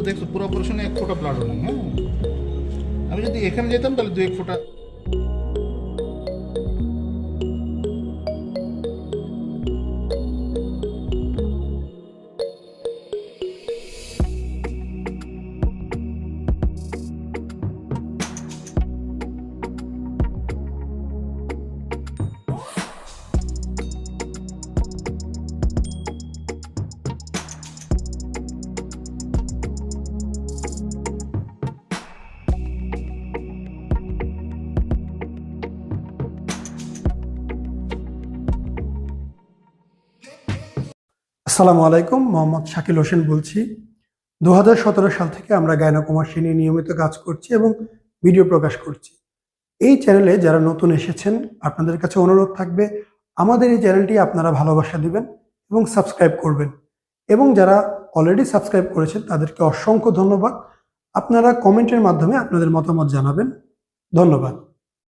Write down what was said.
দেখছো পুরো অপারেশনে 1 ফোঁটা ব্লাডও নেই। হ্যাঁ, আমি যদি এখানে যেতাম তাহলে 2-1 ফোঁটা। আসসালামু আলাইকুম, মোহাম্মদ শাকিল হোসেন বলছি। 2017 সাল থেকে আমরা গাইনোকমার্সি নিয়ে নিয়মিত কাজ করছি এবং ভিডিও প্রকাশ করছি। এই চ্যানেলে যারা নতুন এসেছেন, আপনাদের কাছে অনুরোধ থাকবে আমাদের এই চ্যানেলটি আপনারা ভালোবাসা দিবেন এবং সাবস্ক্রাইব করবেন। এবং যারা অলরেডি সাবস্ক্রাইব করেছেন তাদেরকে অসংখ্য ধন্যবাদ। আপনারা কমেন্টের মাধ্যমে আপনাদের মতামত জানাবেন। ধন্যবাদ।